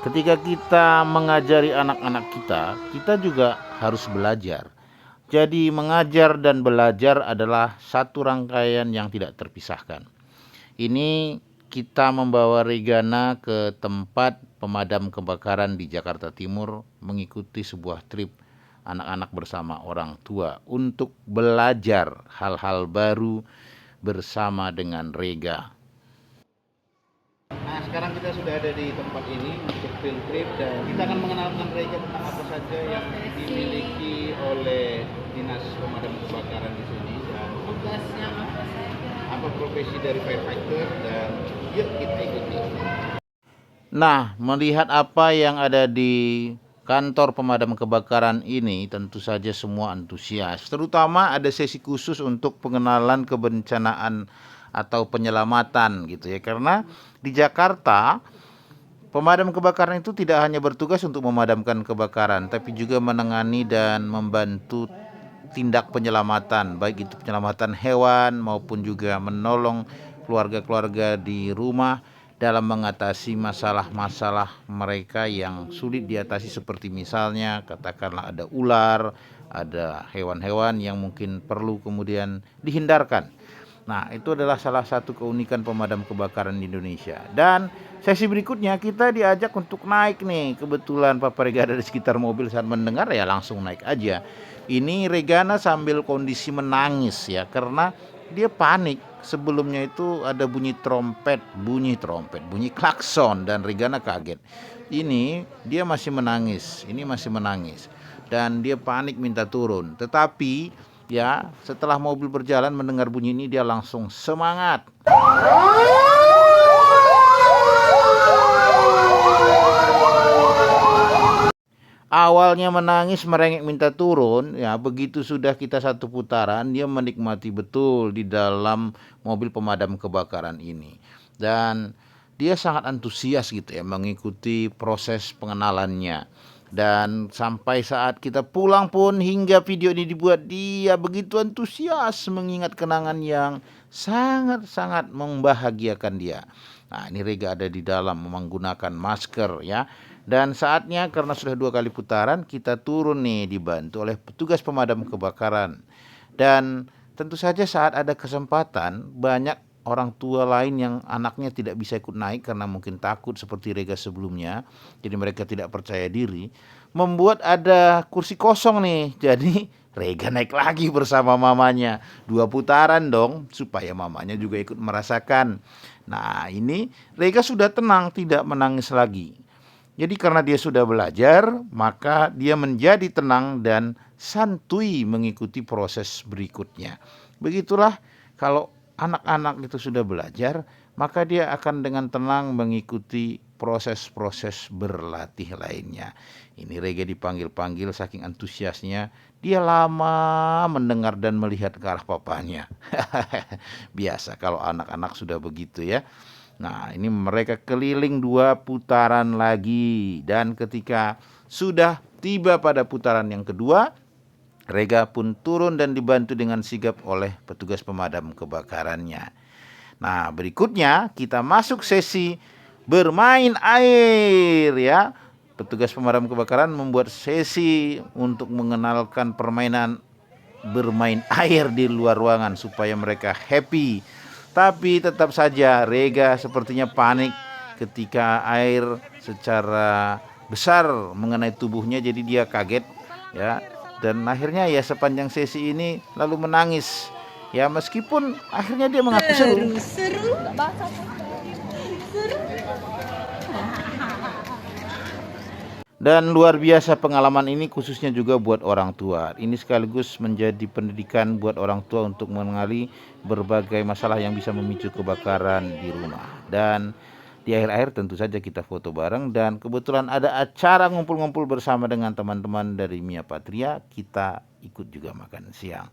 Ketika kita mengajari anak-anak kita, kita juga harus belajar. Jadi mengajar dan belajar adalah satu rangkaian yang tidak terpisahkan. Ini kita membawa Regana ke tempat pemadam kebakaran di Jakarta Timur mengikuti sebuah trip anak-anak bersama orang tua untuk belajar hal-hal baru bersama dengan Rega. Nah, sekarang kita sudah ada di tempat ini untuk field trip dan kita akan mengenalkan Rega tentang apa saja yang dimiliki oleh Dinas Pemadam Kebakaran di sini dan Tugasnya apa saja? apa profesi dari firefighter, dan yuk kita ikuti. Nah, melihat apa yang ada di kantor pemadam kebakaran ini, tentu saja semua antusias. Terutama ada sesi khusus untuk pengenalan kebencanaan atau penyelamatan gitu ya. Karena di Jakarta pemadam kebakaran itu tidak hanya bertugas untuk memadamkan kebakaran, tapi juga menangani dan membantu tindak penyelamatan, baik itu penyelamatan hewan maupun juga menolong keluarga-keluarga di rumah dalam mengatasi masalah-masalah mereka yang sulit diatasi, seperti misalnya katakanlah ada ular, ada hewan-hewan yang mungkin perlu kemudian dihindarkan. Nah, itu adalah salah satu keunikan pemadam kebakaran di Indonesia. Dan sesi berikutnya kita diajak untuk naik nih. Kebetulan Papa Rega ada di sekitar mobil, saat mendengar ya langsung naik aja. Ini Regana sambil kondisi menangis ya, karena dia panik. Sebelumnya itu ada bunyi trompet, bunyi klakson, dan Regana kaget. Ini dia masih menangis, dan dia panik minta turun. Tetapi ya, setelah mobil berjalan mendengar bunyi ini dia langsung semangat. Awalnya menangis merengek minta turun, ya begitu sudah kita satu putaran dia menikmati betul di dalam mobil pemadam kebakaran ini. Dan dia sangat antusias gitu ya mengikuti proses pengenalannya. Dan sampai saat kita pulang pun hingga video ini dibuat, dia begitu antusias mengingat kenangan yang sangat-sangat membahagiakan dia. Nah, ini Rega ada di dalam menggunakan masker ya. Dan saatnya karena sudah 2 kali putaran kita turun nih dibantu oleh petugas pemadam kebakaran. Dan tentu saja saat ada kesempatan banyak orang tua lain yang anaknya tidak bisa ikut naik karena mungkin takut seperti Rega sebelumnya. Jadi mereka tidak percaya diri, membuat ada kursi kosong nih. Jadi Rega naik lagi bersama mamanya. 2 putaran dong supaya mamanya juga ikut merasakan. Nah, ini Rega sudah tenang, tidak menangis lagi. Jadi karena dia sudah belajar, maka dia menjadi tenang dan santuy mengikuti proses berikutnya. Begitulah kalau anak-anak itu sudah belajar, maka dia akan dengan tenang mengikuti proses-proses berlatih lainnya. Ini Rega dipanggil-panggil saking antusiasnya, dia lama mendengar dan melihat ke arah papanya. Biasa kalau anak-anak sudah begitu ya. Nah, ini mereka keliling 2 putaran lagi, dan ketika sudah tiba pada putaran yang kedua, Rega pun turun dan dibantu dengan sigap oleh petugas pemadam kebakarannya. Nah, berikutnya kita masuk sesi bermain air ya. Petugas pemadam kebakaran membuat sesi untuk mengenalkan permainan bermain air di luar ruangan supaya mereka happy. Tapi tetap saja Rega sepertinya panik ketika air secara besar mengenai tubuhnya, jadi dia kaget ya. Dan akhirnya ya sepanjang sesi ini lalu menangis. Ya meskipun akhirnya dia mengaku seru. Seru. Dan luar biasa pengalaman ini khususnya juga buat orang tua. Ini sekaligus menjadi pendidikan buat orang tua untuk mengenali berbagai masalah yang bisa memicu kebakaran di rumah. Dan di akhir-akhir tentu saja kita foto bareng, dan kebetulan ada acara ngumpul-ngumpul bersama dengan teman-teman dari Mia Patria, kita ikut juga makan siang.